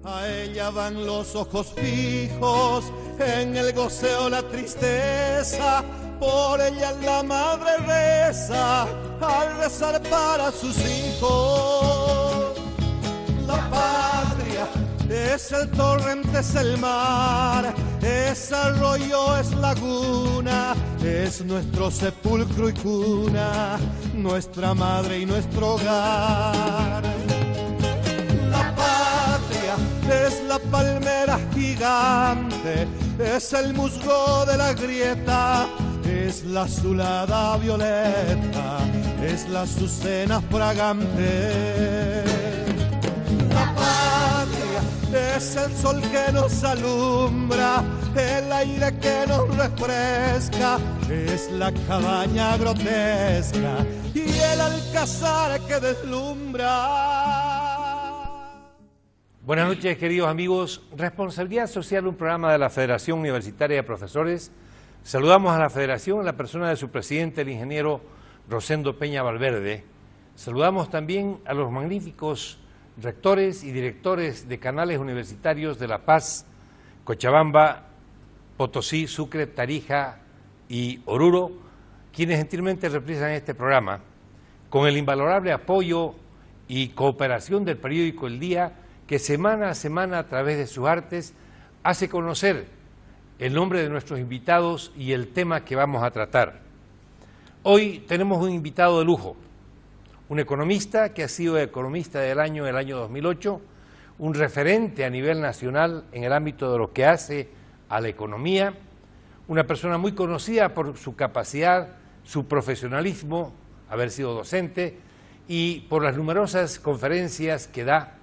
A ella van los ojos fijos, en el goceo la tristeza, por ella la madre reza, al rezar para sus hijos. La patria es el torrente, es el mar, es arroyo, es laguna, es nuestro sepulcro y cuna, nuestra madre y nuestro hogar. La patria es la palmera gigante, es el musgo de la grieta, es la azulada violeta, es la azucena fragante. La patria es el sol que nos alumbra, el aire que nos refresca, es la cabaña grotesca y el alcázar que deslumbra. Buenas noches, queridos amigos. Responsabilidad Social, un programa de la Federación Universitaria de Profesores. Saludamos a la Federación en la persona de su presidente, el ingeniero Rosendo Peña Valverde. Saludamos también a los magníficos rectores y directores de canales universitarios de La Paz, Cochabamba, Potosí, Sucre, Tarija y Oruro, quienes gentilmente representan este programa, con el invalorable apoyo y cooperación del periódico El Día, que semana a semana a través de sus artes hace conocer el nombre de nuestros invitados y el tema que vamos a tratar. Hoy tenemos un invitado de lujo, un economista que ha sido economista del año, el año 2008, un referente a nivel nacional en el ámbito de lo que hace a la economía, una persona muy conocida por su capacidad, su profesionalismo, haber sido docente y por las numerosas conferencias que da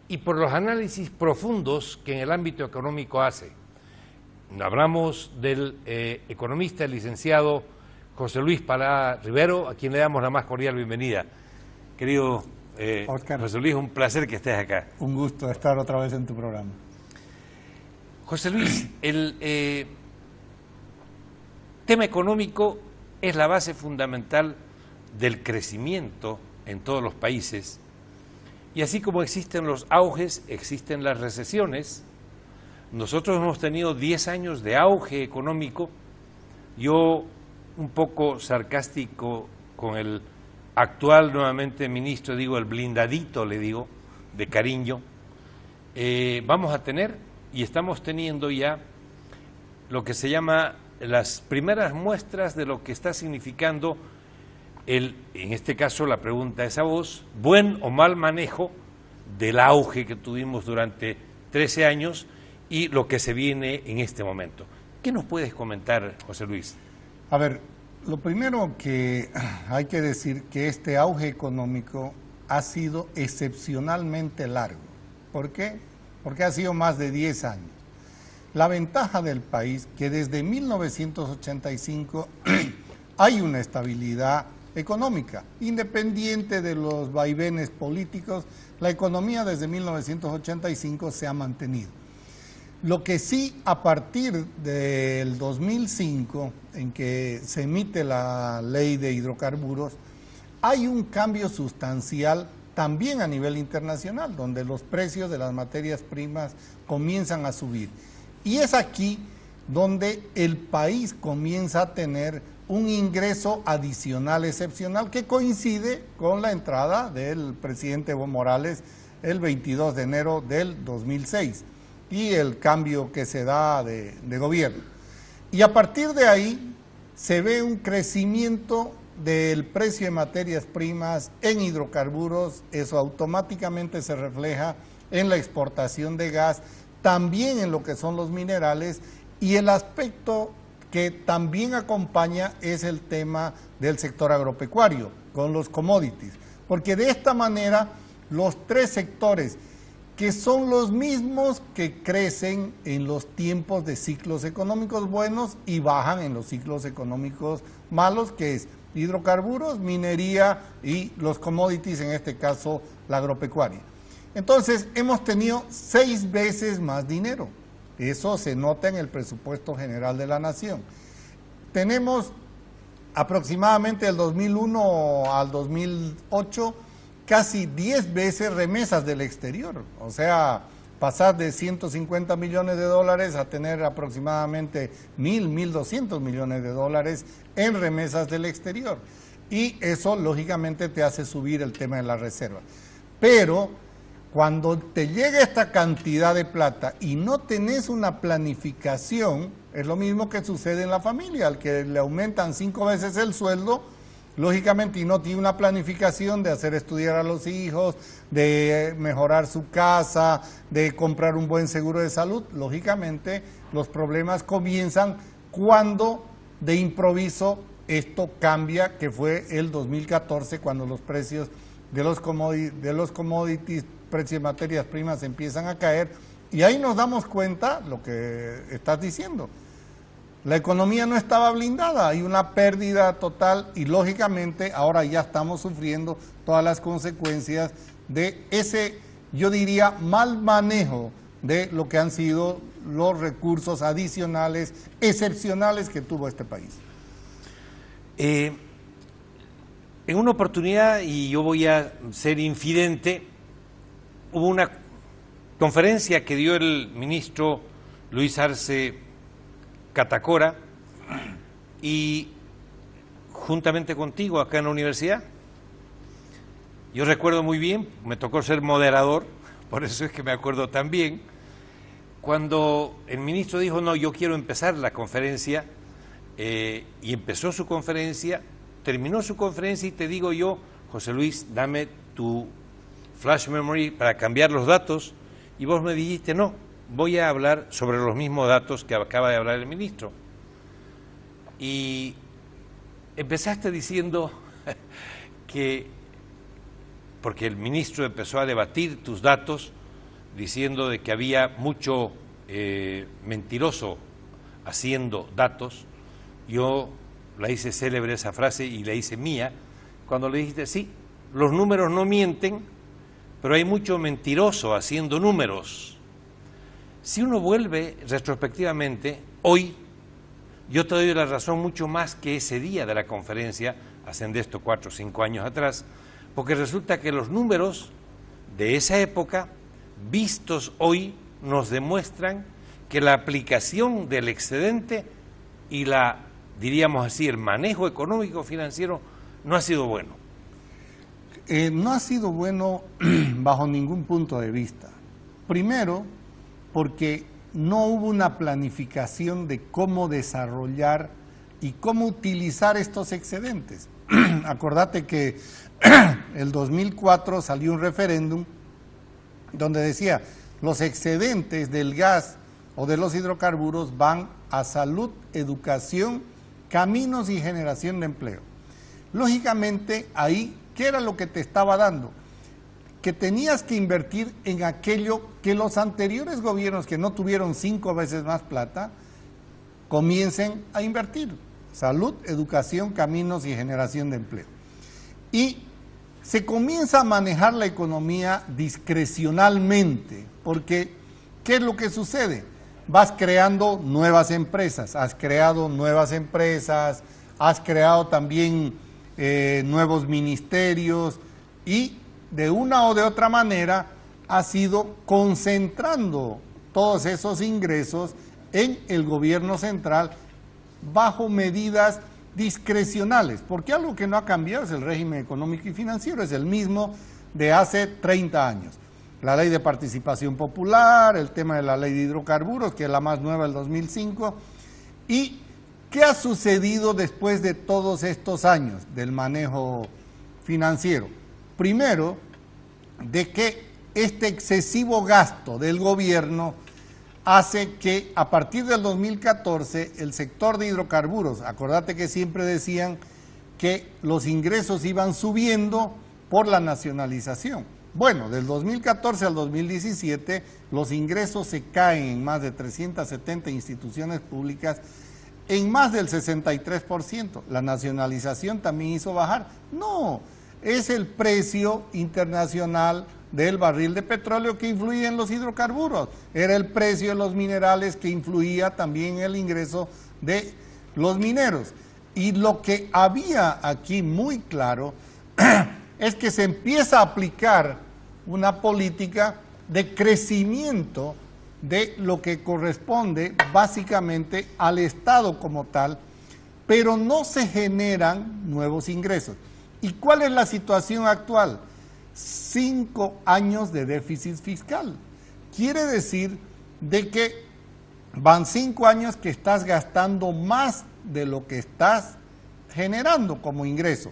y por los análisis profundos que en el ámbito económico hace. Hablamos del economista, el licenciado José Luis Parada Rivero, a quien le damos la más cordial bienvenida. Querido Oscar, José Luis, un placer que estés acá. un gusto estar otra vez en tu programa. José Luis, el tema económico es la base fundamental del crecimiento en todos los países. Y así como existen los auges, existen las recesiones. Nosotros hemos tenido 10 años de auge económico. Yo, un poco sarcástico con el actual nuevamente ministro, digo el blindadito, le digo, de cariño, vamos a tener y estamos teniendo ya lo que se llama las primeras muestras de lo que está significando en este caso la pregunta es a vos, buen o mal manejo del auge que tuvimos durante 13 años y lo que se viene en este momento. ¿Qué nos puedes comentar, José Luis? A ver, lo primero que hay que decir que este auge económico ha sido excepcionalmente largo. ¿Por qué? Porque ha sido más de 10 años. La ventaja del país que desde 1985 hay una estabilidad económica, independiente de los vaivenes políticos, la economía desde 1985 se ha mantenido. Lo que sí, a partir del 2005, en que se emite la ley de hidrocarburos, hay un cambio sustancial también a nivel internacional, donde los precios de las materias primas comienzan a subir. Y es aquí donde el país comienza a tener un ingreso adicional excepcional que coincide con la entrada del presidente Evo Morales el 22 de enero del 2006 y el cambio que se da de gobierno. Y a partir de ahí se ve un crecimiento del precio de materias primas en hidrocarburos, eso automáticamente se refleja en la exportación de gas, también en lo que son los minerales, y el aspecto que también acompaña es el tema del sector agropecuario, con los commodities, porque de esta manera los tres sectores, que son los mismos que crecen en los tiempos de ciclos económicos buenos y bajan en los ciclos económicos malos, que es hidrocarburos, minería y los commodities, en este caso la agropecuaria. Entonces hemos tenido 6 veces más dinero. Eso se nota en el presupuesto general de la nación. Tenemos aproximadamente del 2001 al 2008 casi 10 veces remesas del exterior. O sea, pasar de 150 millones de dólares a tener aproximadamente 1.200 millones de dólares en remesas del exterior. Y eso lógicamente te hace subir el tema de la reserva. Pero cuando te llega esta cantidad de plata y no tenés una planificación, es lo mismo que sucede en la familia, al que le aumentan 5 veces el sueldo, lógicamente, y no tiene una planificación de hacer estudiar a los hijos, de mejorar su casa, de comprar un buen seguro de salud, lógicamente los problemas comienzan cuando de improviso esto cambia, que fue el 2014, cuando los precios de los commodities, precios de materias primas empiezan a caer, y ahí nos damos cuenta lo que estás diciendo. La economía no estaba blindada, hay una pérdida total y lógicamente ahora ya estamos sufriendo todas las consecuencias de ese, yo diría, mal manejo de lo que han sido los recursos adicionales, excepcionales que tuvo este país. En una oportunidad, y yo voy a ser infidente, hubo una conferencia que dio el ministro Luis Arce Catacora, y juntamente contigo acá en la universidad, yo recuerdo muy bien, me tocó ser moderador, por eso es que me acuerdo tan bien, cuando el ministro dijo, no, yo quiero empezar la conferencia, y empezó su conferencia, terminó su conferencia y te digo yo, José Luis, dame tu flash memory para cambiar los datos, y vos me dijiste, no, voy a hablar sobre los mismos datos que acaba de hablar el ministro. Y empezaste diciendo que, porque el ministro empezó a debatir tus datos, diciendo de que había mucho mentiroso haciendo datos. Yo la hice célebre esa frase y la hice mía, cuando le dijiste, sí, los números no mienten, pero hay mucho mentiroso haciendo números. Si uno vuelve retrospectivamente, hoy, yo te doy la razón mucho más que ese día de la conferencia, hacen de esto 4 o 5 años atrás, porque resulta que los números de esa época, vistos hoy, nos demuestran que la aplicación del excedente y la, diríamos así, el manejo económico financiero no ha sido bueno. No ha sido bueno bajo ningún punto de vista. Primero, porque no hubo una planificación de cómo desarrollar y cómo utilizar estos excedentes. Acordate que el 2004 salió un referéndum donde decía, los excedentes del gas o de los hidrocarburos van a salud, educación, caminos y generación de empleo. Lógicamente, ahí, ¿qué era lo que te estaba dando? Que tenías que invertir en aquello que los anteriores gobiernos, que no tuvieron 5 veces más plata, comiencen a invertir. Salud, educación, caminos y generación de empleo. Y se comienza a manejar la economía discrecionalmente, porque ¿qué es lo que sucede? Vas creando nuevas empresas, has creado nuevas empresas, has creado también nuevos ministerios y de una o de otra manera has ido concentrando todos esos ingresos en el gobierno central bajo medidas discrecionales, porque algo que no ha cambiado es el régimen económico y financiero, es el mismo de hace 30 años. La ley de participación popular, el tema de la ley de hidrocarburos, que es la más nueva del 2005, y ¿qué ha sucedido después de todos estos años del manejo financiero? Primero, de que este excesivo gasto del gobierno hace que a partir del 2014 el sector de hidrocarburos, acordate que siempre decían que los ingresos iban subiendo por la nacionalización. Bueno, del 2014 al 2017 los ingresos se caen en más de 370 instituciones públicas en más del 63%. La nacionalización también hizo bajar. No, es el precio internacional del barril de petróleo que influía en los hidrocarburos. Era el precio de los minerales que influía también en el ingreso de los mineros. Y lo que había aquí muy claro es que se empieza a aplicar una política de crecimiento de lo que corresponde básicamente al Estado como tal, pero no se generan nuevos ingresos. ¿Y cuál es la situación actual? 5 años de déficit fiscal. Quiere decir de que van 5 años que estás gastando más de lo que estás generando como ingreso.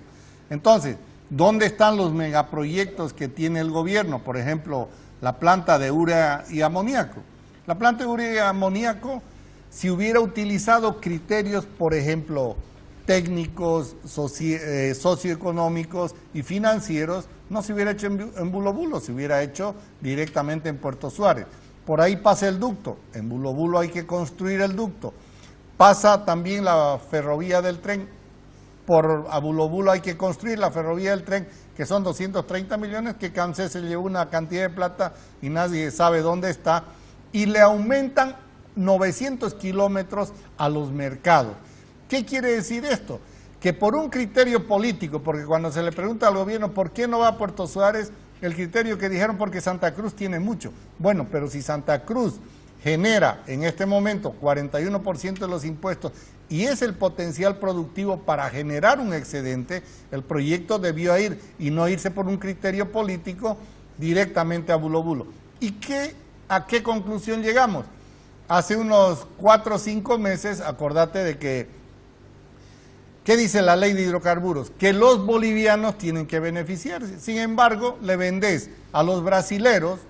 Entonces, ¿dónde están los megaproyectos que tiene el gobierno? Por ejemplo, la planta de urea y amoníaco. La planta de urea y amoníaco, si hubiera utilizado criterios, por ejemplo, técnicos, socioeconómicos y financieros, no se hubiera hecho en Bulo Bulo, se hubiera hecho directamente en Puerto Suárez. Por ahí pasa el ducto, en Bulo Bulo hay que construir el ducto. Pasa también la ferrovía del tren, a Bulo Bulo hay que construir la ferrovía del tren, que son 230 millones, que Cancé se llevó una cantidad de plata y nadie sabe dónde está, y le aumentan 900 kilómetros a los mercados. ¿Qué quiere decir esto? Que por un criterio político, porque cuando se le pregunta al gobierno por qué no va a Puerto Suárez, el criterio que dijeron porque Santa Cruz tiene mucho. Bueno, pero si Santa Cruz genera en este momento 41% de los impuestos y es el potencial productivo para generar un excedente, el proyecto debió ir y no irse por un criterio político directamente a Bulo Bulo. ¿Y a qué conclusión llegamos? Hace unos 4 o 5 meses, acordate de que, ¿qué dice la ley de hidrocarburos? Que los bolivianos tienen que beneficiarse. Sin embargo, le vendés a los brasileros,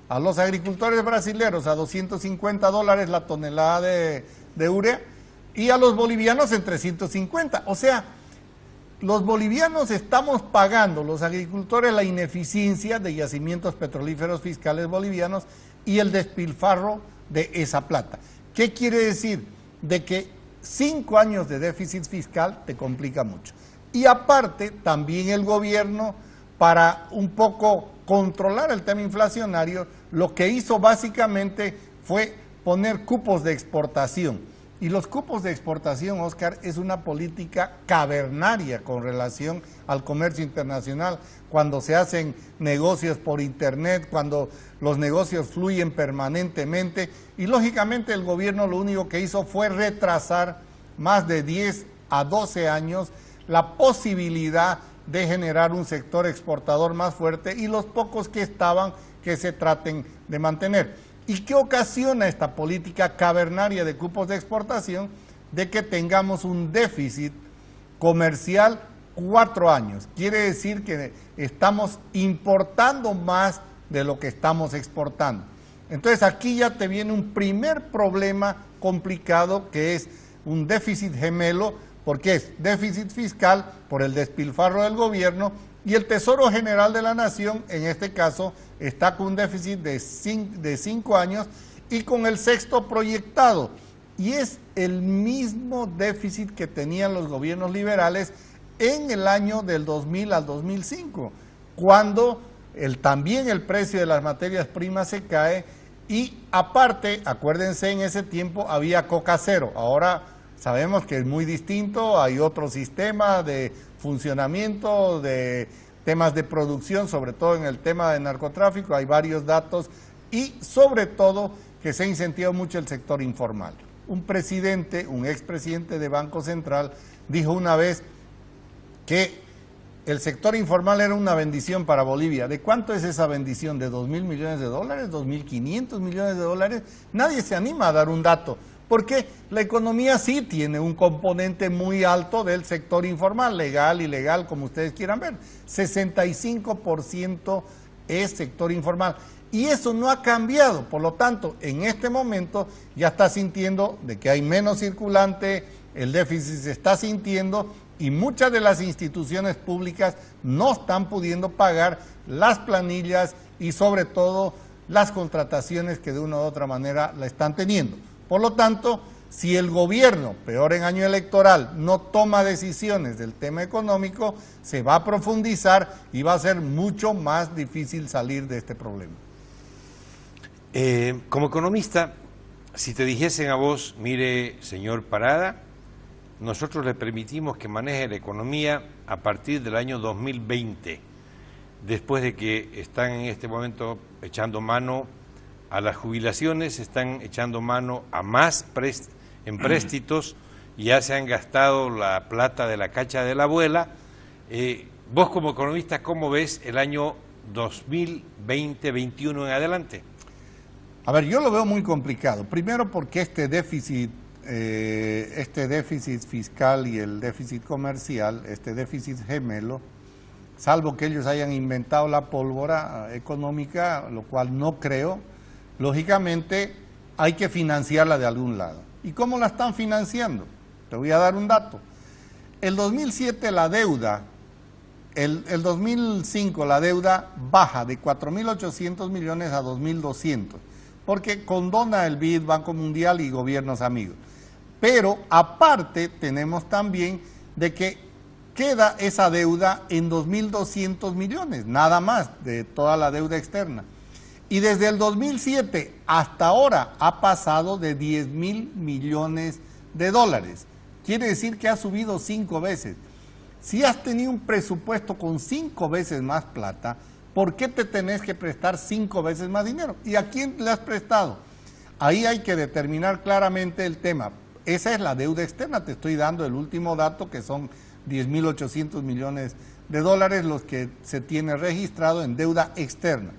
a los agricultores brasileros a $250 la tonelada de urea y a los bolivianos en 350. O sea, los bolivianos estamos pagando, los agricultores, la ineficiencia de yacimientos petrolíferos fiscales bolivianos y el despilfarro de esa plata. ¿Qué quiere decir? De que 5 años de déficit fiscal te complica mucho. Y aparte, también el gobierno, para un poco controlar el tema inflacionario, lo que hizo básicamente fue poner cupos de exportación. Y los cupos de exportación, Oscar, es una política cavernaria con relación al comercio internacional, cuando se hacen negocios por internet, cuando los negocios fluyen permanentemente, y lógicamente el gobierno lo único que hizo fue retrasar más de 10 a 12 años la posibilidad de generar un sector exportador más fuerte y los pocos que estaban que se traten de mantener. ¿Y qué ocasiona esta política cavernaria de cupos de exportación? De que tengamos un déficit comercial 4 años. Quiere decir que estamos importando más de lo que estamos exportando. Entonces aquí ya te viene un primer problema complicado, que es un déficit gemelo, porque es déficit fiscal por el despilfarro del gobierno, y el Tesoro General de la Nación, en este caso, está con un déficit de 5 años y con el sexto proyectado. Y es el mismo déficit que tenían los gobiernos liberales en el año del 2000 al 2005, cuando también el precio de las materias primas se cae y aparte, acuérdense, en ese tiempo había coca cero. Ahora sabemos que es muy distinto, hay otro sistema de funcionamiento, de temas de producción, sobre todo en el tema de narcotráfico, hay varios datos y sobre todo que se ha incentivado mucho el sector informal. Un presidente, un expresidente de Banco Central, dijo una vez que el sector informal era una bendición para Bolivia. ¿De cuánto es esa bendición? ¿De 2.000 millones de dólares? ¿2.500 millones de dólares? Nadie se anima a dar un dato, porque la economía sí tiene un componente muy alto del sector informal, legal, ilegal, como ustedes quieran ver. 65% es sector informal. Y eso no ha cambiado, por lo tanto, en este momento ya está sintiendo de que hay menos circulante, el déficit se está sintiendo y muchas de las instituciones públicas no están pudiendo pagar las planillas y sobre todo las contrataciones que de una u otra manera la están teniendo. Por lo tanto, si el gobierno, peor en año electoral, no toma decisiones del tema económico, se va a profundizar y va a ser mucho más difícil salir de este problema. Como economista, si te dijesen a vos, mire, señor Parada, nosotros le permitimos que maneje la economía a partir del año 2020. después de que están en este momento echando mano a las jubilaciones, están echando mano a más empréstitos, ya se han gastado la plata de la cacha de la abuela. Vos como economista, ¿cómo ves el año 2020-21 en adelante? A ver, yo lo veo muy complicado. Primero porque este déficit fiscal y el déficit comercial, este déficit gemelo, salvo que ellos hayan inventado la pólvora económica, lo cual no creo, lógicamente hay que financiarla de algún lado. ¿Y cómo la están financiando? Te voy a dar un dato. El 2007 la deuda, el 2005 la deuda baja de 4.800 millones a 2.200, porque condona el BID, Banco Mundial y gobiernos amigos. Pero aparte tenemos también de que queda esa deuda en 2.200 millones, nada más de toda la deuda externa. Y desde el 2007 hasta ahora ha pasado de 10.000 millones de dólares. Quiere decir que ha subido 5 veces. Si has tenido un presupuesto con 5 veces más plata, ¿por qué te tenés que prestar 5 veces más dinero? ¿Y a quién le has prestado? Ahí hay que determinar claramente el tema. Esa es la deuda externa. Te estoy dando el último dato, que son 10.800 millones de dólares los que se tiene registrado en deuda externa.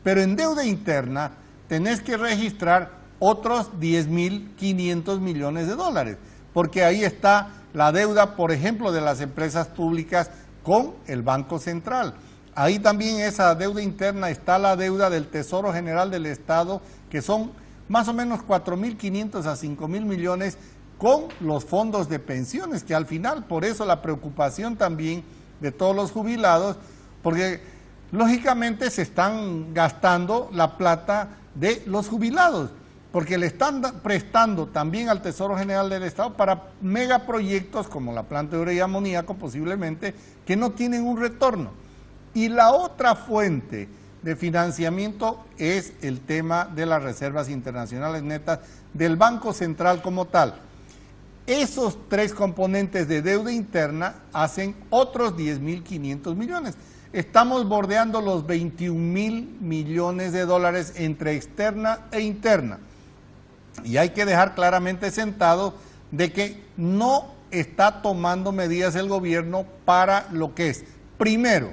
Pero en deuda interna tenés que registrar otros 10.500 millones de dólares, porque ahí está la deuda, por ejemplo, de las empresas públicas con el Banco Central. Ahí también esa deuda interna está la deuda del Tesoro General del Estado, que son más o menos 4.500 a 5.000 millones con los fondos de pensiones, que al final, por eso la preocupación también de todos los jubilados, porque lógicamente se están gastando la plata de los jubilados, porque le están prestando también al Tesoro General del Estado para megaproyectos como la planta de urea y amoníaco posiblemente, que no tienen un retorno. Y la otra fuente de financiamiento es el tema de las reservas internacionales netas del Banco Central como tal. Esos 3 componentes de deuda interna hacen otros 10.500 millones. Estamos bordeando los 21.000 millones de dólares entre externa e interna. Y hay que dejar claramente sentado de que no está tomando medidas el gobierno para lo que es, primero,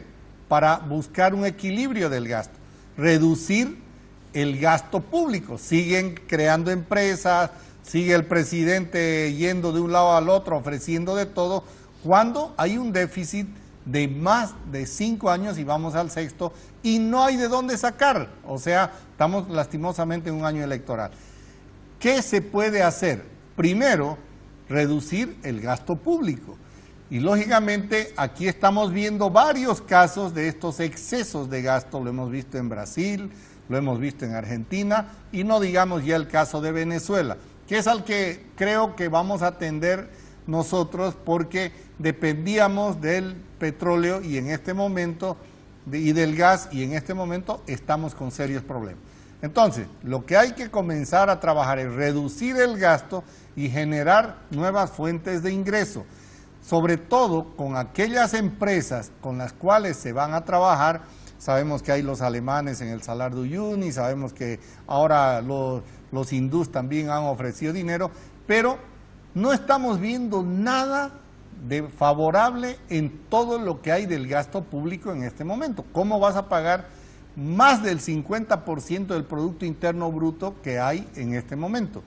para buscar un equilibrio del gasto, reducir el gasto público. Siguen creando empresas, sigue el presidente yendo de un lado al otro, ofreciendo de todo, cuando hay un déficit de más de 5 años y vamos al 6º y no hay de dónde sacar. O sea, estamos lastimosamente en un año electoral. ¿Qué se puede hacer? Primero, reducir el gasto público. Y lógicamente aquí estamos viendo varios casos de estos excesos de gasto. Lo hemos visto en Brasil, lo hemos visto en Argentina y no digamos ya el caso de Venezuela, que es al que creo que vamos a atender nosotros porque dependíamos del petróleo y en este momento, y del gas, y en este momento estamos con serios problemas. Entonces, lo que hay que comenzar a trabajar es reducir el gasto y generar nuevas fuentes de ingreso, sobre todo con aquellas empresas con las cuales se van a trabajar. Sabemos que hay los alemanes en el Salar de Uyuni, sabemos que ahora los hindús también han ofrecido dinero, pero no estamos viendo nada de favorable en todo lo que hay del gasto público en este momento. ¿Cómo vas a pagar más del 50% del Producto Interno Bruto que hay en este momento?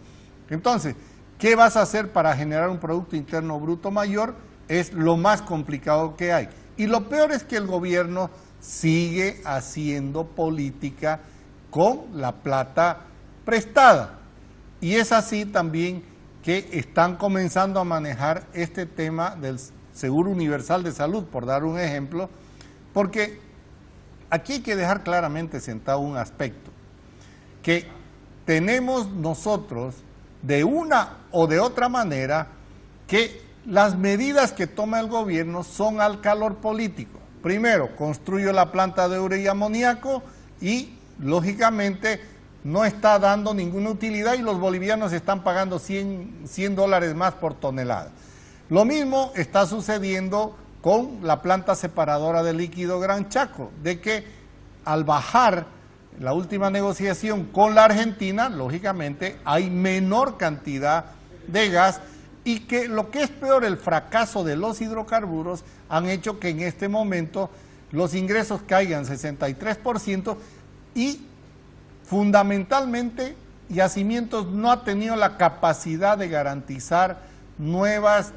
Entonces, ¿qué vas a hacer para generar un Producto Interno Bruto mayor? Es lo más complicado que hay. Y lo peor es que el gobierno sigue haciendo política con la plata prestada. Y es así también que están comenzando a manejar este tema del Seguro Universal de Salud, por dar un ejemplo, porque aquí hay que dejar claramente sentado un aspecto, que tenemos nosotros, de una o de otra manera, que las medidas que toma el gobierno son al calor político. Primero, construyo la planta de urea y amoníaco y, lógicamente, no está dando ninguna utilidad y los bolivianos están pagando $100 más por tonelada. Lo mismo está sucediendo con la planta separadora de líquido Gran Chaco, de que al bajar la última negociación con la Argentina, lógicamente hay menor cantidad de gas, y que lo que es peor, el fracaso de los hidrocarburos han hecho que en este momento los ingresos caigan 63% y fundamentalmente Yacimientos no ha tenido la capacidad de garantizar nuevas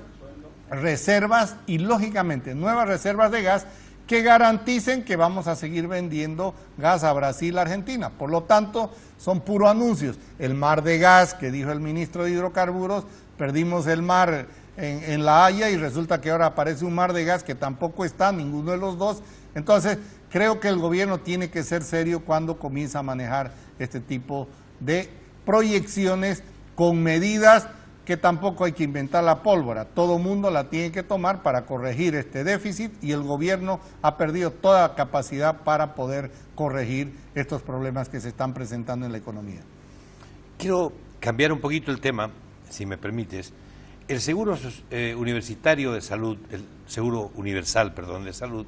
reservas y lógicamente nuevas reservas de gas que garanticen que vamos a seguir vendiendo gas a Brasil, Argentina. Por lo tanto, son puros anuncios. El mar de gas que dijo el ministro de Hidrocarburos, perdimos el mar en La Haya y resulta que ahora aparece un mar de gas que tampoco está, ninguno de los dos. Entonces, creo que el gobierno tiene que ser serio cuando comienza a manejar este tipo de proyecciones con medidas que tampoco hay que inventar la pólvora. Todo mundo la tiene que tomar para corregir este déficit y el gobierno ha perdido toda capacidad para poder corregir estos problemas que se están presentando en la economía. Quiero cambiar un poquito el tema, si me permites. El seguro universitario de salud, el seguro universal, perdón, de salud,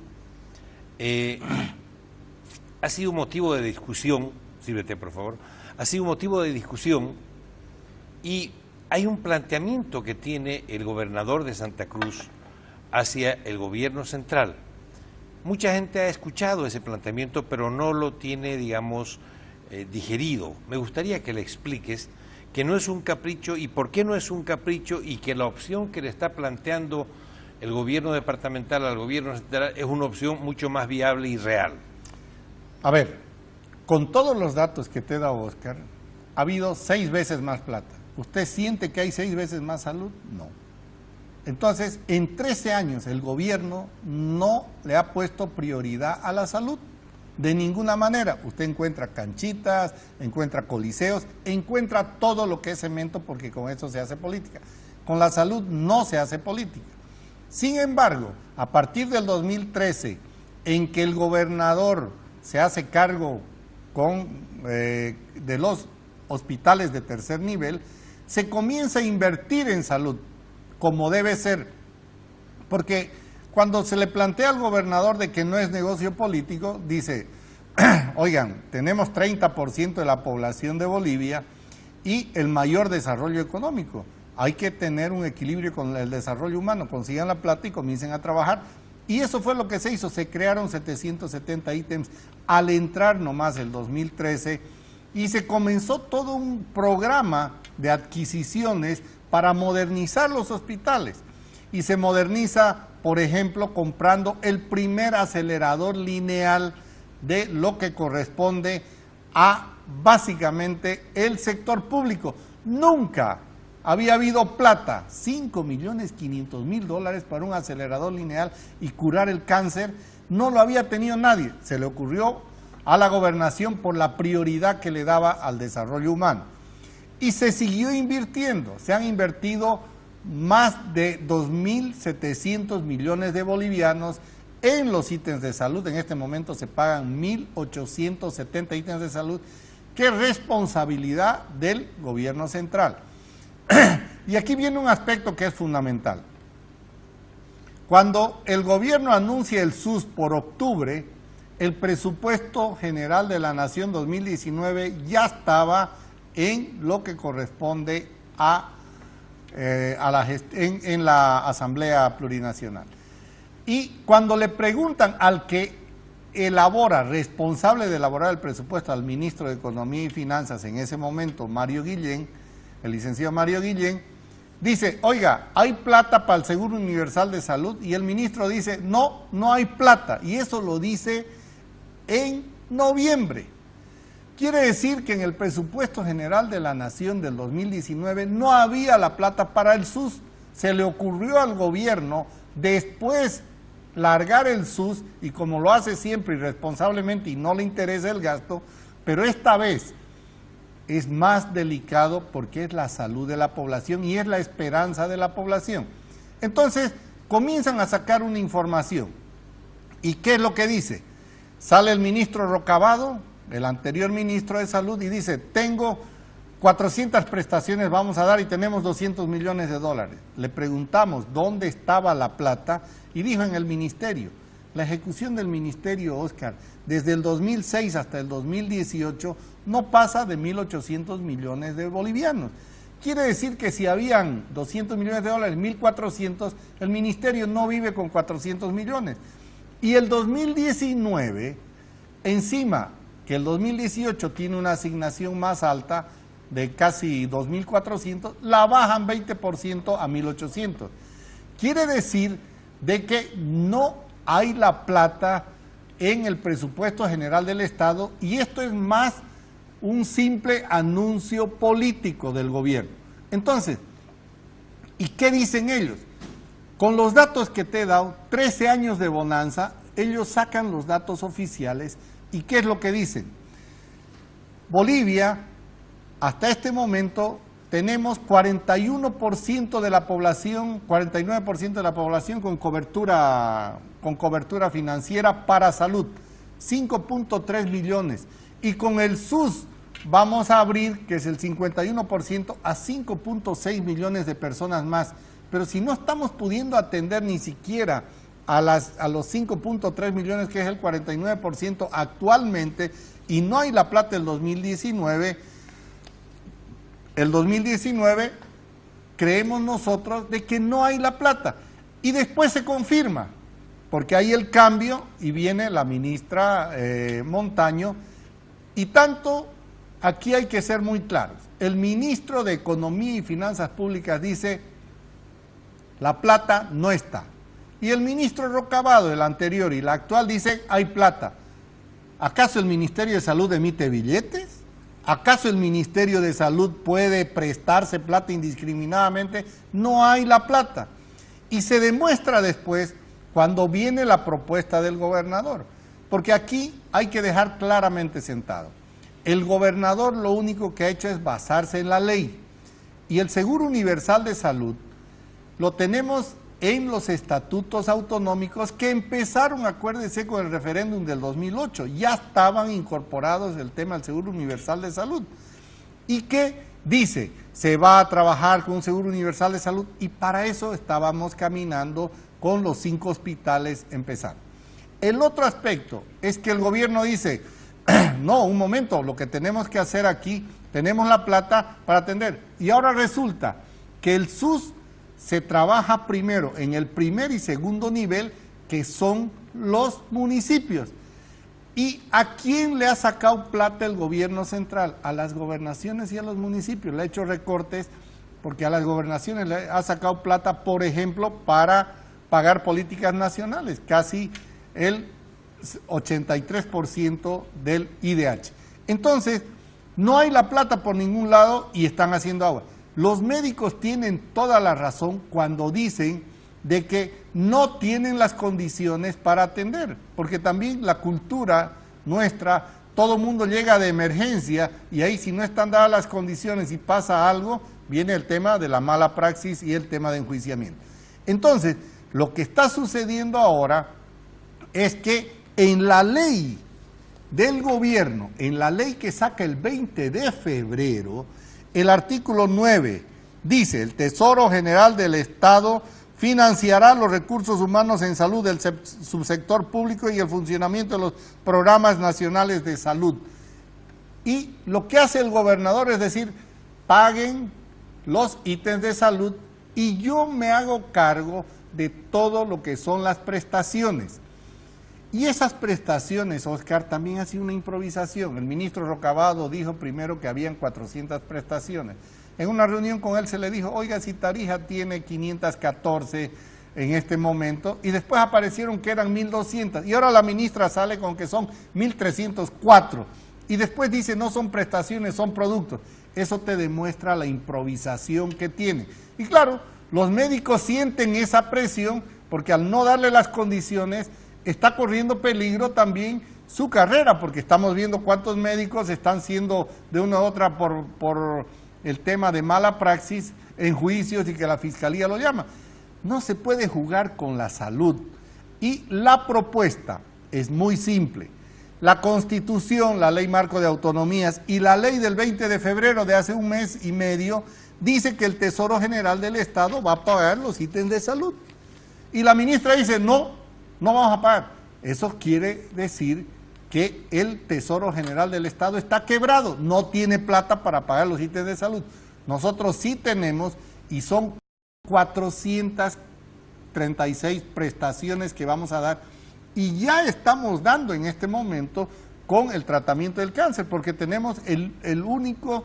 ha sido motivo de discusión, sírvete por favor, ha sido motivo de discusión y hay un planteamiento que tiene el gobernador de Santa Cruz hacia el gobierno central. Mucha gente ha escuchado ese planteamiento, pero no lo tiene, digamos, digerido. Me gustaría que le expliques que no es un capricho y por qué no es un capricho y que la opción que le está planteando el gobierno departamental al gobierno central es una opción mucho más viable y real. A ver, con todos los datos que te he dado, Oscar, ha habido 6 veces más plata. ¿Usted siente que hay 6 veces más salud? No. Entonces, en 13 años el gobierno no le ha puesto prioridad a la salud. De ninguna manera. Usted encuentra canchitas, encuentra coliseos, encuentra todo lo que es cemento porque con eso se hace política. Con la salud no se hace política. Sin embargo, a partir del 2013, en que el gobernador se hace cargo de los hospitales de tercer nivel, se comienza a invertir en salud, como debe ser, porque cuando se le plantea al gobernador de que no es negocio político, dice, oigan, tenemos 30% de la población de Bolivia y el mayor desarrollo económico, hay que tener un equilibrio con el desarrollo humano, consigan la plata y comiencen a trabajar, y eso fue lo que se hizo, se crearon 770 ítems al entrar nomás el 2013, y se comenzó todo un programa de adquisiciones para modernizar los hospitales. Y se moderniza, por ejemplo, comprando el primer acelerador lineal de lo que corresponde a, básicamente, el sector público. Nunca había habido plata, 5.500.000 dólares para un acelerador lineal y curar el cáncer, no lo había tenido nadie. Se le ocurrió a la gobernación por la prioridad que le daba al desarrollo humano. Y se siguió invirtiendo, se han invertido más de 2.700 millones de bolivianos en los ítems de salud. En este momento se pagan 1.870 ítems de salud, que es responsabilidad del gobierno central. Y aquí viene un aspecto que es fundamental. Cuando el gobierno anuncia el SUS por octubre, el presupuesto general de la Nación 2019 ya estaba en lo que corresponde en la Asamblea Plurinacional. Y cuando le preguntan al que elabora, responsable de elaborar el presupuesto, al ministro de Economía y Finanzas en ese momento, Mario Guillén, el licenciado Mario Guillén, dice, oiga, ¿hay plata para el Seguro Universal de Salud? Y el ministro dice, no, no hay plata. Y eso lo dice en noviembre. Quiere decir que en el presupuesto general de la Nación del 2019 no había la plata para el SUS. Se le ocurrió al gobierno después largar el SUS y como lo hace siempre irresponsablemente y no le interesa el gasto, pero esta vez es más delicado porque es la salud de la población y es la esperanza de la población. Entonces comienzan a sacar una información. ¿Y qué es lo que dice? Sale el ministro Rocabado, el anterior ministro de Salud, y dice, tengo 400 prestaciones vamos a dar y tenemos 200 millones de dólares. Le preguntamos dónde estaba la plata y dijo en el ministerio. La ejecución del ministerio, Oscar, desde el 2006 hasta el 2018 no pasa de 1.800 millones de bolivianos. Quiere decir que si habían 200 millones de dólares, 1.400, el ministerio no vive con 400 millones. Y el 2019, encima que el 2018 tiene una asignación más alta de casi 2.400, la bajan 20% a 1.800. Quiere decir de que no hay la plata en el presupuesto general del Estado y esto es más un simple anuncio político del gobierno. Entonces, ¿y qué dicen ellos? Con los datos que te he dado, 13 años de bonanza, ellos sacan los datos oficiales y ¿qué es lo que dicen? Bolivia, hasta este momento, tenemos 41% de la población, 49% de la población con cobertura financiera para salud, 5.3 millones. Y con el SUS vamos a abrir, que es el 51%, a 5.6 millones de personas más. Pero si no estamos pudiendo atender ni siquiera a los 5.3 millones, que es el 49% actualmente, y no hay la plata del 2019, creemos nosotros de que no hay la plata. Y después se confirma, porque hay el cambio y viene la ministra Montaño, y tanto aquí hay que ser muy claros. El ministro de Economía y Finanzas Públicas dice, la plata no está. Y el ministro Rocabado, el anterior y la actual, dice, hay plata. ¿Acaso el Ministerio de Salud emite billetes? ¿Acaso el Ministerio de Salud puede prestarse plata indiscriminadamente? No hay la plata. Y se demuestra después cuando viene la propuesta del gobernador. Porque aquí hay que dejar claramente sentado. El gobernador lo único que ha hecho es basarse en la ley. Y el Seguro Universal de Salud lo tenemos en los estatutos autonómicos que empezaron, acuérdense, con el referéndum del 2008. Ya estaban incorporados el tema del Seguro Universal de Salud. Y que dice, se va a trabajar con un Seguro Universal de Salud y para eso estábamos caminando con los 5 hospitales empezando. El otro aspecto es que el gobierno dice, no, un momento, lo que tenemos que hacer aquí, tenemos la plata para atender. Y ahora resulta que el SUS se trabaja primero en el primer y segundo nivel, que son los municipios. ¿Y a quién le ha sacado plata el gobierno central? A las gobernaciones y a los municipios. Le ha hecho recortes porque a las gobernaciones le ha sacado plata, por ejemplo, para pagar políticas nacionales, casi el 83% del IDH. Entonces, no hay la plata por ningún lado y están haciendo agua. Los médicos tienen toda la razón cuando dicen de que no tienen las condiciones para atender, porque también la cultura nuestra, todo mundo llega de emergencia y ahí si no están dadas las condiciones y pasa algo, viene el tema de la mala praxis y el tema de enjuiciamiento. Entonces, lo que está sucediendo ahora es que en la ley del gobierno, en la ley que saca el 20 de febrero, el artículo 9 dice, el Tesoro General del Estado financiará los recursos humanos en salud del subsector público y el funcionamiento de los programas nacionales de salud. Y lo que hace el gobernador es decir, paguen los ítems de salud y yo me hago cargo de todo lo que son las prestaciones. Y esas prestaciones, Oscar, también ha sido una improvisación. El ministro Rocabado dijo primero que habían 400 prestaciones. En una reunión con él se le dijo, oiga, si Tarija tiene 514 en este momento, y después aparecieron que eran 1.200, y ahora la ministra sale con que son 1.304, y después dice, no son prestaciones, son productos. Eso te demuestra la improvisación que tiene. Y claro, los médicos sienten esa presión, porque al no darle las condiciones, está corriendo peligro también su carrera, porque estamos viendo cuántos médicos están siendo de una u otra por el tema de mala praxis en juicios y que la fiscalía lo llama. No se puede jugar con la salud. Y la propuesta es muy simple. La Constitución, la Ley Marco de Autonomías y la ley del 20 de febrero de hace un mes y medio dice que el Tesoro General del Estado va a pagar los ítems de salud. Y la ministra dice, no vamos a pagar. Eso quiere decir que el Tesoro General del Estado está quebrado, no tiene plata para pagar los ítems de salud. Nosotros sí tenemos, y son 436 prestaciones que vamos a dar, y ya estamos dando en este momento con el tratamiento del cáncer, porque tenemos el único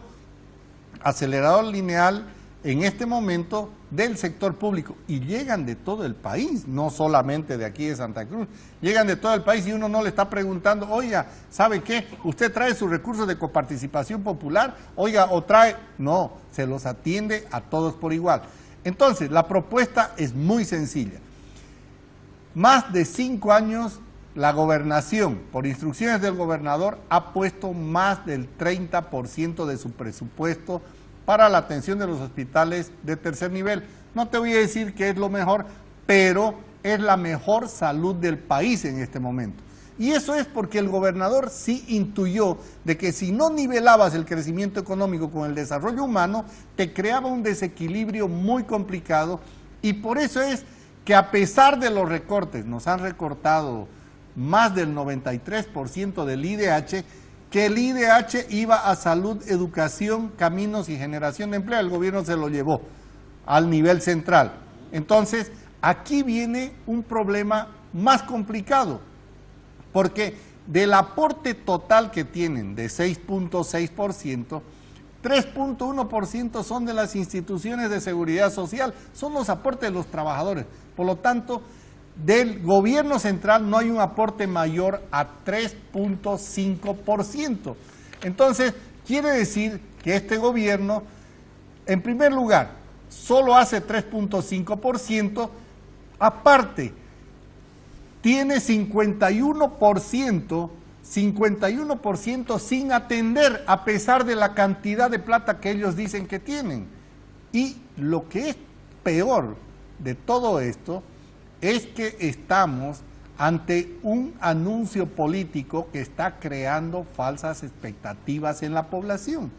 acelerador lineal en este momento del sector público, y llegan de todo el país, no solamente de aquí de Santa Cruz, llegan de todo el país, y uno no le está preguntando, oiga, ¿sabe qué? ¿Usted trae sus recursos de coparticipación popular? Oiga, o trae, no, se los atiende a todos por igual. Entonces, la propuesta es muy sencilla. Más de 5 años, la gobernación, por instrucciones del gobernador, ha puesto más del 30% de su presupuesto para la atención de los hospitales de tercer nivel. No te voy a decir que es lo mejor, pero es la mejor salud del país en este momento. Y eso es porque el gobernador sí intuyó de que si no nivelabas el crecimiento económico con el desarrollo humano, te creaba un desequilibrio muy complicado, y por eso es que a pesar de los recortes, nos han recortado más del 93% del IDH, que el IDH iba a salud, educación, caminos y generación de empleo. El gobierno se lo llevó al nivel central. Entonces, aquí viene un problema más complicado, porque del aporte total que tienen de 6.6%, 3.1% son de las instituciones de seguridad social, son los aportes de los trabajadores. Por lo tanto, del gobierno central no hay un aporte mayor a 3.5%. Entonces, quiere decir que este gobierno, en primer lugar, solo hace 3.5%, aparte, tiene 51% sin atender, a pesar de la cantidad de plata que ellos dicen que tienen. Y lo que es peor de todo esto es que estamos ante un anuncio político que está creando falsas expectativas en la población.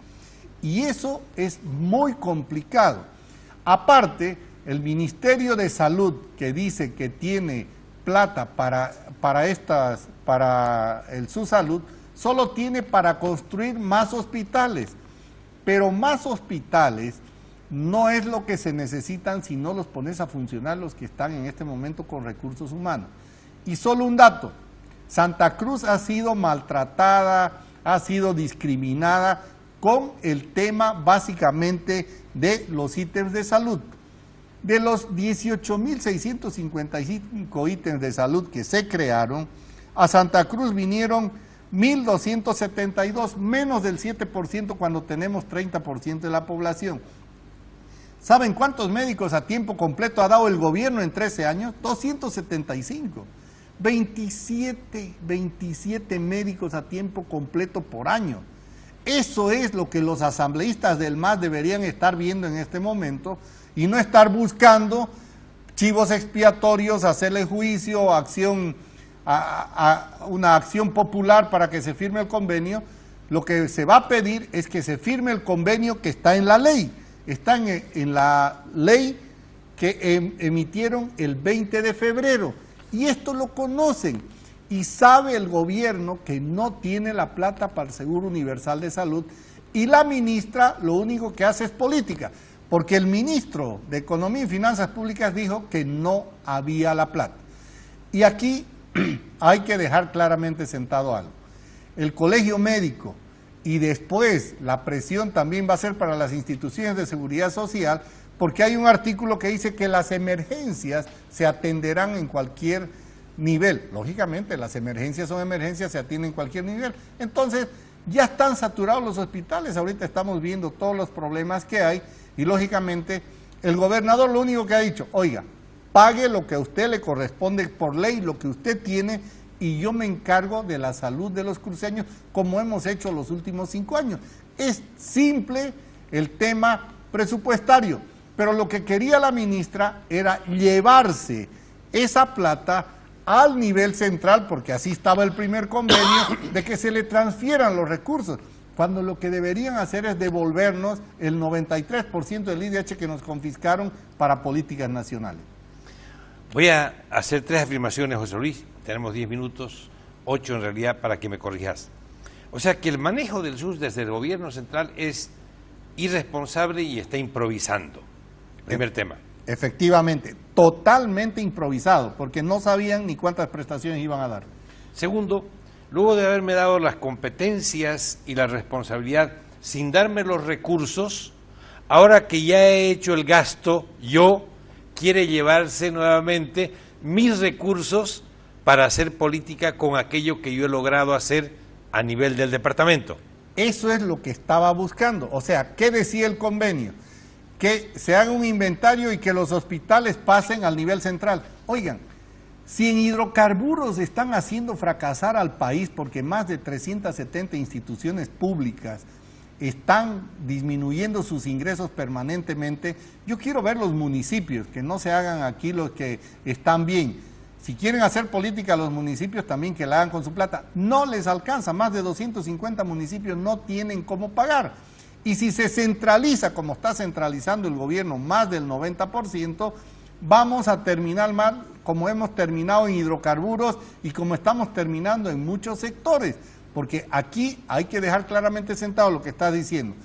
Y eso es muy complicado. Aparte, el Ministerio de Salud, que dice que tiene plata para el SUSalud, solo tiene para construir más hospitales. Pero más hospitales no es lo que se necesitan si no los pones a funcionar los que están en este momento con recursos humanos. Y solo un dato, Santa Cruz ha sido maltratada, ha sido discriminada con el tema básicamente de los ítems de salud. De los 18.655 ítems de salud que se crearon, a Santa Cruz vinieron 1.272, menos del 7% cuando tenemos 30% de la población. ¿Saben cuántos médicos a tiempo completo ha dado el gobierno en 13 años? 275. 27 médicos a tiempo completo por año. Eso es lo que los asambleístas del MAS deberían estar viendo en este momento, y no estar buscando chivos expiatorios, hacerle juicio, una acción popular para que se firme el convenio. Lo que se va a pedir es que se firme el convenio que está en la ley. Está en la ley que emitieron el 20 de febrero. Y esto lo conocen. Y sabe el gobierno que no tiene la plata para el Seguro Universal de Salud. Y la ministra lo único que hace es política. Porque el ministro de Economía y Finanzas Públicas dijo que no había la plata. Y aquí hay que dejar claramente sentado algo. El colegio médico, y después la presión también va a ser para las instituciones de seguridad social, porque hay un artículo que dice que las emergencias se atenderán en cualquier nivel. Lógicamente, las emergencias son emergencias, se atienden en cualquier nivel. Entonces, ya están saturados los hospitales, ahorita estamos viendo todos los problemas que hay, y lógicamente el gobernador lo único que ha dicho, oiga, pague lo que a usted le corresponde por ley, lo que usted tiene, y yo me encargo de la salud de los cruceños, como hemos hecho los últimos 5 años. Es simple el tema presupuestario, pero lo que quería la ministra era llevarse esa plata al nivel central, porque así estaba el primer convenio, de que se le transfieran los recursos, cuando lo que deberían hacer es devolvernos el 93% del IDH que nos confiscaron para políticas nacionales. Voy a hacer 3 afirmaciones, José Luis. Tenemos 10 minutos, 8 en realidad, para que me corrijas. O sea que el manejo del SUS desde el gobierno central es irresponsable y está improvisando. Primer tema. Efectivamente, totalmente improvisado, porque no sabían ni cuántas prestaciones iban a dar. Segundo, luego de haberme dado las competencias y la responsabilidad sin darme los recursos, ahora que ya he hecho el gasto, quiere llevarse nuevamente mis recursos para hacer política con aquello que yo he logrado hacer a nivel del departamento. Eso es lo que estaba buscando. O sea, ¿qué decía el convenio? Que se haga un inventario y que los hospitales pasen al nivel central. Oigan, si en hidrocarburos están haciendo fracasar al país porque más de 370 instituciones públicas están disminuyendo sus ingresos permanentemente, yo quiero ver los municipios, que no se hagan aquí los que están bien. Si quieren hacer política los municipios, también que la hagan con su plata. No les alcanza, más de 250 municipios no tienen cómo pagar. Y si se centraliza, como está centralizando el gobierno, más del 90%, vamos a terminar mal como hemos terminado en hidrocarburos y como estamos terminando en muchos sectores. Porque aquí hay que dejar claramente sentado lo que está diciendo.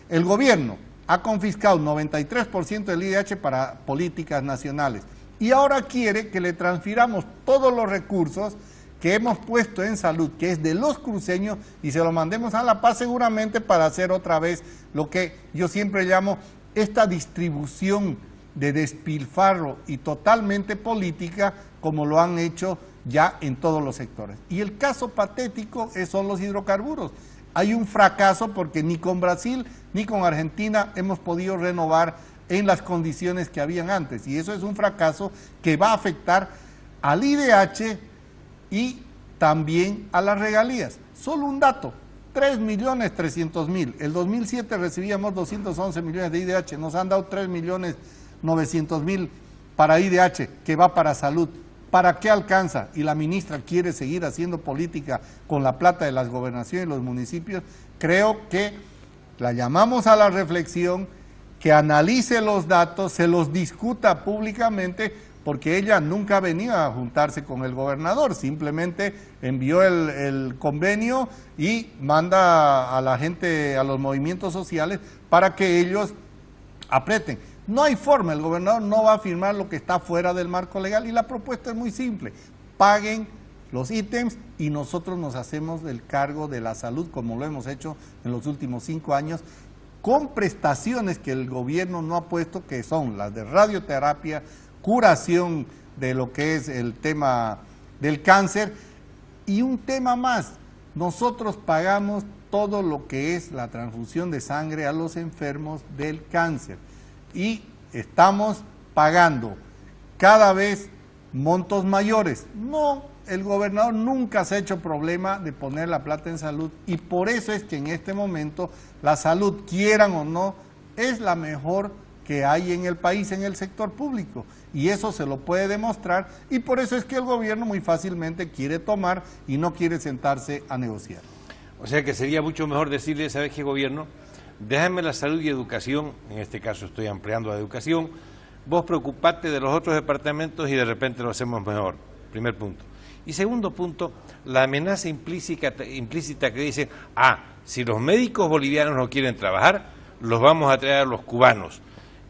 El gobierno ha confiscado 93% del IDH para políticas nacionales y ahora quiere que le transfiramos todos los recursos que hemos puesto en salud, que es de los cruceños, y se lo mandemos a La Paz seguramente para hacer otra vez lo que yo siempre llamo esta distribución de despilfarro y totalmente política, como lo han hecho ya en todos los sectores. Y el caso patético son los hidrocarburos. Hay un fracaso porque ni con Brasil ni con Argentina hemos podido renovar en las condiciones que habían antes, y eso es un fracaso que va a afectar al IDH y también a las regalías. Solo un dato, 3.300.000. El 2007 recibíamos 211 millones de IDH, nos han dado 3.900.000 para IDH, que va para salud. ¿Para qué alcanza? Y la ministra quiere seguir haciendo política con la plata de las gobernaciones y los municipios. Creo que la llamamos a la reflexión, que analice los datos, se los discuta públicamente, porque ella nunca venía a juntarse con el gobernador, simplemente envió el convenio y manda a la gente, a los movimientos sociales, para que ellos aprieten. No hay forma, el gobernador no va a firmar lo que está fuera del marco legal, y la propuesta es muy simple: paguen los ítems y nosotros nos hacemos del cargo de la salud, como lo hemos hecho en los últimos 5 años, con prestaciones que el gobierno no ha puesto, que son las de radioterapia, curación de lo que es el tema del cáncer, y un tema más: nosotros pagamos todo lo que es la transfusión de sangre a los enfermos del cáncer, y estamos pagando cada vez montos mayores. No, el gobernador nunca se ha hecho problema de poner la plata en salud, y por eso es que en este momento la salud, quieran o no, es la mejor que hay en el país, en el sector público, y eso se lo puede demostrar, y por eso es que el gobierno muy fácilmente quiere tomar y no quiere sentarse a negociar. O sea que sería mucho mejor decirle: ¿sabes qué, gobierno? Déjame la salud y educación, en este caso estoy ampliando a educación, vos preocupate de los otros departamentos y de repente lo hacemos mejor. Primer punto. Y segundo punto, la amenaza implícita que dice: si los médicos bolivianos no quieren trabajar, los vamos a traer a los cubanos.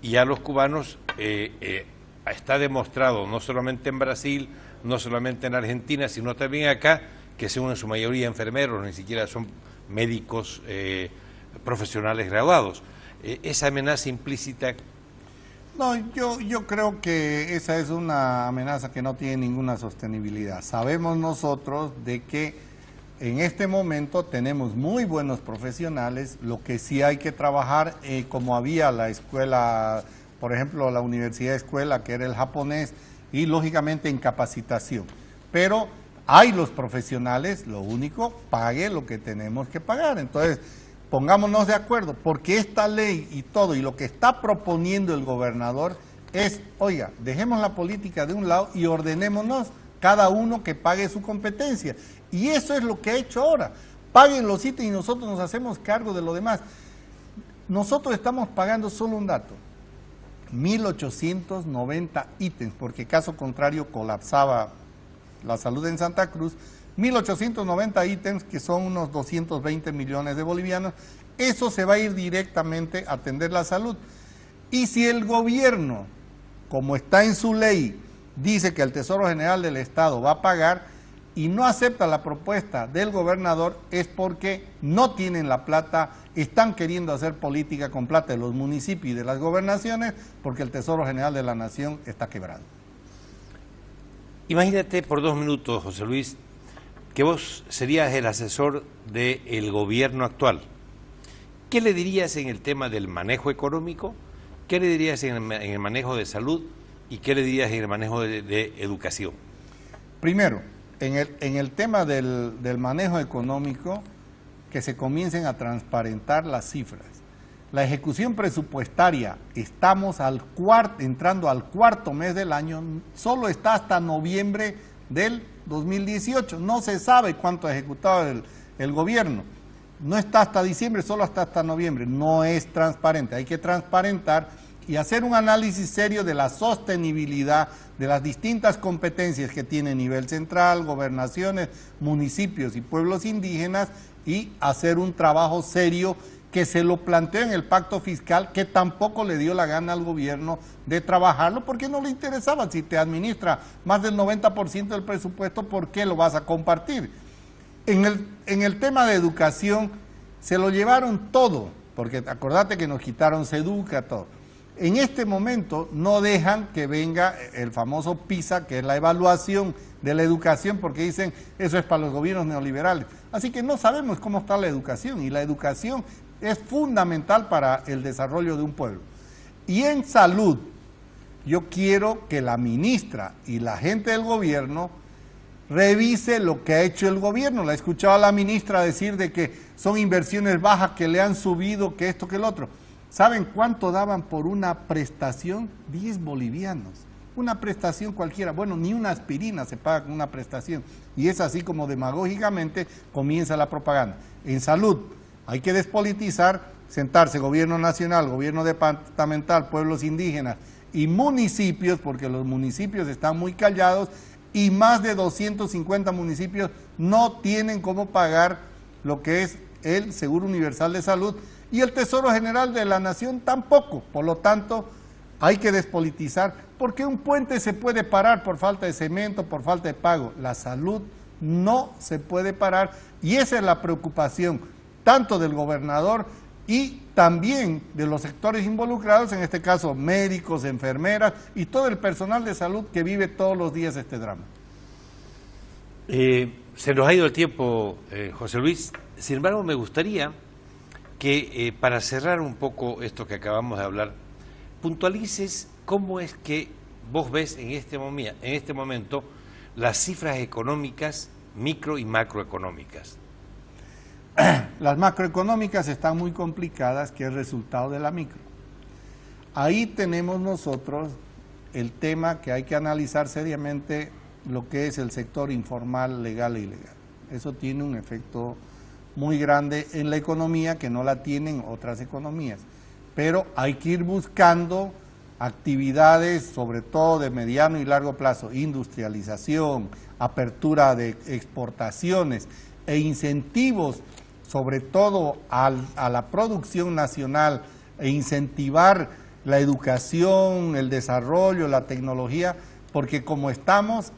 Y a los cubanos está demostrado, no solamente en Brasil, no solamente en Argentina, sino también acá, que son en su mayoría enfermeros, ni siquiera son médicos profesionales graduados. Esa amenaza implícita... No, yo creo que esa es una amenaza que no tiene ninguna sostenibilidad. Sabemos nosotros de que en este momento tenemos muy buenos profesionales, lo que sí hay que trabajar, como había la escuela, por ejemplo, la universidad escuela, que era el japonés, y lógicamente en capacitación. Pero hay los profesionales, lo único, pague lo que tenemos que pagar. Entonces, pongámonos de acuerdo, porque esta ley y todo, y lo que está proponiendo el gobernador es: oiga, dejemos la política de un lado y ordenémonos cada uno que pague su competencia. Y eso es lo que ha hecho ahora. Paguen los ítems y nosotros nos hacemos cargo de lo demás. Nosotros estamos pagando solo un dato, 1.890 ítems, porque caso contrario colapsaba la salud en Santa Cruz. 1.890 ítems, que son unos 220 millones de bolivianos, eso se va a ir directamente a atender la salud. Y si el gobierno, como está en su ley, dice que el Tesoro General del Estado va a pagar y no acepta la propuesta del gobernador, es porque no tienen la plata, están queriendo hacer política con plata de los municipios y de las gobernaciones, porque el Tesoro General de la Nación está quebrado. Imagínate por 2 minutos, José Luis, que vos serías el asesor del gobierno actual. ¿Qué le dirías en el tema del manejo económico? ¿Qué le dirías en el manejo de salud? ¿Y qué le dirías en el manejo de educación? Primero, en el tema del manejo económico, que se comiencen a transparentar las cifras. La ejecución presupuestaria, estamos entrando al cuarto mes del año, solo está hasta noviembre del 2018. No se sabe cuánto ha ejecutado el gobierno. No está hasta diciembre, solo hasta noviembre. No es transparente. Hay que transparentar y hacer un análisis serio de la sostenibilidad de las distintas competencias que tiene nivel central, gobernaciones, municipios y pueblos indígenas, y hacer un trabajo serio que se lo planteó en el pacto fiscal, que tampoco le dio la gana al gobierno de trabajarlo porque no le interesaba. Si te administra más del 90% del presupuesto, ¿por qué lo vas a compartir? En el tema de educación se lo llevaron todo, porque acordate que nos quitaron Seduca, todo. En este momento no dejan que venga el famoso PISA, que es la evaluación de la educación, porque dicen eso es para los gobiernos neoliberales. Así que no sabemos cómo está la educación, y la educación es fundamental para el desarrollo de un pueblo. Y en salud, yo quiero que la ministra y la gente del gobierno revise lo que ha hecho el gobierno. La he escuchado a la ministra decir de que son inversiones bajas, que le han subido, que esto, que el otro. ¿Saben cuánto daban por una prestación? 10 bolivianos. Una prestación cualquiera. Bueno, ni una aspirina se paga con una prestación. Y es así como demagógicamente comienza la propaganda. En salud, hay que despolitizar, sentarse gobierno nacional, gobierno departamental, pueblos indígenas y municipios, porque los municipios están muy callados y más de 250 municipios no tienen cómo pagar lo que es el Seguro Universal de Salud, y el Tesoro General de la Nación tampoco. Por lo tanto, hay que despolitizar, porque un puente se puede parar por falta de cemento, por falta de pago. La salud no se puede parar, y esa es la preocupación tanto del gobernador y también de los sectores involucrados, en este caso médicos, enfermeras y todo el personal de salud que vive todos los días este drama. Se nos ha ido el tiempo, José Luis. Sin embargo, me gustaría que para cerrar un poco esto que acabamos de hablar, puntualices cómo es que vos ves en este momento las cifras económicas, micro y macroeconómicas. Las macroeconómicas están muy complicadas, que es resultado de la micro. Ahí tenemos nosotros el tema que hay que analizar seriamente, lo que es el sector informal, legal e ilegal. Eso tiene un efecto muy grande en la economía que no la tienen otras economías. Pero hay que ir buscando actividades, sobre todo de mediano y largo plazo, industrialización, apertura de exportaciones e incentivos, sobre todo a la producción nacional, e incentivar la educación, el desarrollo, la tecnología, porque como estamos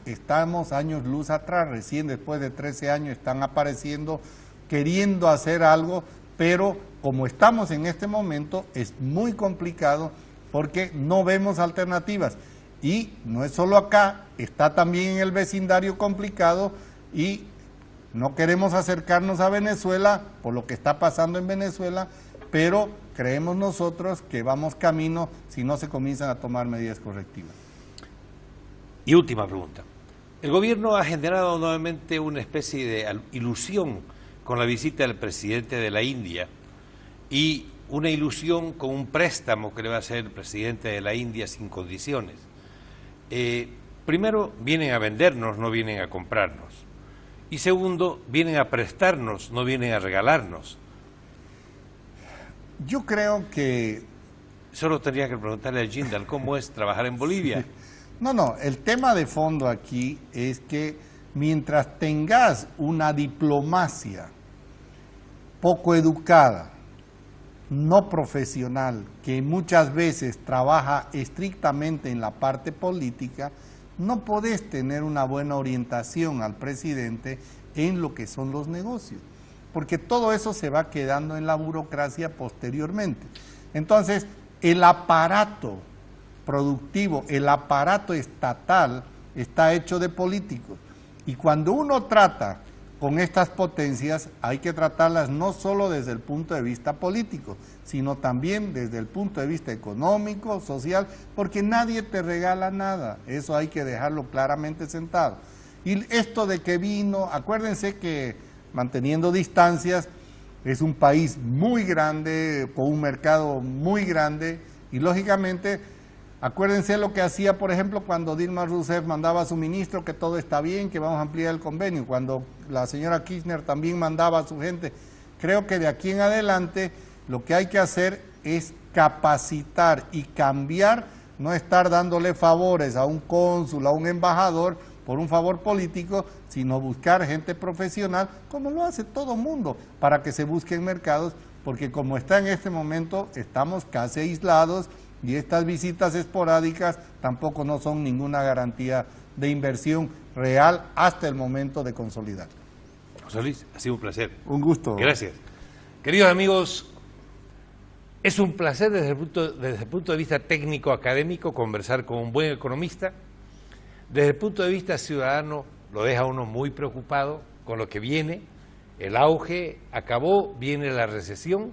años luz atrás, recién después de 13 años están apareciendo, queriendo hacer algo, pero como estamos en este momento es muy complicado porque no vemos alternativas. Y no es solo acá, está también en el vecindario complicado, y no queremos acercarnos a Venezuela por lo que está pasando en Venezuela, pero creemos nosotros que vamos camino si no se comienzan a tomar medidas correctivas. Y última pregunta. El gobierno ha generado nuevamente una especie de ilusión con la visita del presidente de la India, y una ilusión con un préstamo que le va a hacer el presidente de la India sin condiciones. Primero, vienen a vendernos, no vienen a comprarnos. Y segundo, vienen a prestarnos, no vienen a regalarnos. Yo creo que... Solo tendría que preguntarle a Jindal cómo es trabajar en Bolivia. Sí. No, el tema de fondo aquí es que mientras tengas una diplomacia poco educada, no profesional, que muchas veces trabaja estrictamente en la parte política, no podés tener una buena orientación al presidente en lo que son los negocios, porque todo eso se va quedando en la burocracia posteriormente. Entonces, el aparato productivo, el aparato estatal está hecho de políticos, y cuando uno trata con estas potencias hay que tratarlas no solo desde el punto de vista político, sino también desde el punto de vista económico, social, porque nadie te regala nada, eso hay que dejarlo claramente sentado. Y esto de que vino, acuérdense que manteniendo distancias, es un país muy grande, con un mercado muy grande, y lógicamente, acuérdense lo que hacía, por ejemplo, cuando Dilma Rousseff mandaba a su ministro que todo está bien, que vamos a ampliar el convenio, cuando la señora Kirchner también mandaba a su gente. Creo que de aquí en adelante lo que hay que hacer es capacitar y cambiar, no estar dándole favores a un cónsul, a un embajador, por un favor político, sino buscar gente profesional, como lo hace todo mundo, para que se busquen mercados, porque como está en este momento, estamos casi aislados, y estas visitas esporádicas tampoco no son ninguna garantía de inversión real hasta el momento de consolidar. José Luis, ha sido un placer. Un gusto. Gracias. Queridos amigos, es un placer desde el punto de vista técnico-académico conversar con un buen economista. Desde el punto de vista ciudadano lo deja uno muy preocupado con lo que viene. El auge acabó, viene la recesión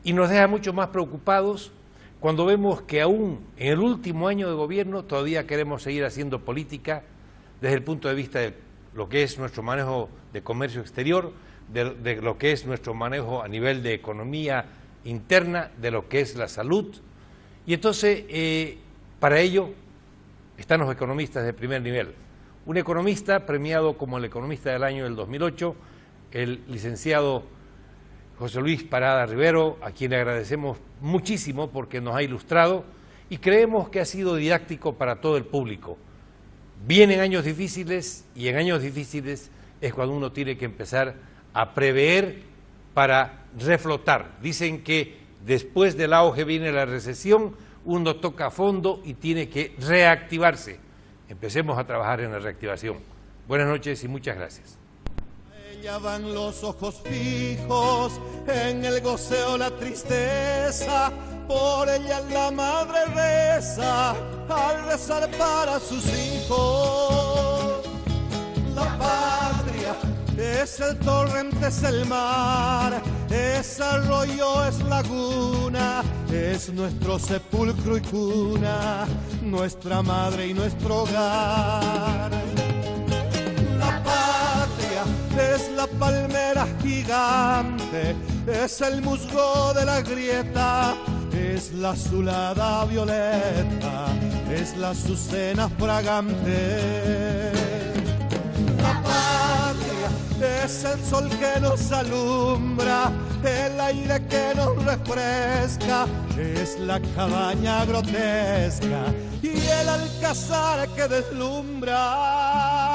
y nos deja mucho más preocupados cuando vemos que aún en el último año de gobierno todavía queremos seguir haciendo política desde el punto de vista de lo que es nuestro manejo de comercio exterior, de lo que es nuestro manejo a nivel de economía interna, de lo que es la salud. Y entonces, para ello, están los economistas de primer nivel. Un economista premiado como el economista del año del 2008, el licenciado José Luis Parada Rivero, a quien le agradecemos muchísimo porque nos ha ilustrado y creemos que ha sido didáctico para todo el público. Vienen años difíciles y en años difíciles es cuando uno tiene que empezar a prever para reflotar. Dicen que después del auge viene la recesión, uno toca a fondo y tiene que reactivarse. Empecemos a trabajar en la reactivación. Buenas noches y muchas gracias. Ya van los ojos fijos en el goceo, la tristeza, por ella la madre reza al rezar para sus hijos. La patria es el torrente, es el mar, es arroyo, es laguna, es nuestro sepulcro y cuna, nuestra madre y nuestro hogar. Es la palmera gigante, es el musgo de la grieta, es la azulada violeta, es la azucena fragante. La patria es el sol que nos alumbra, el aire que nos refresca, es la cabaña grotesca y el alcázar que deslumbra.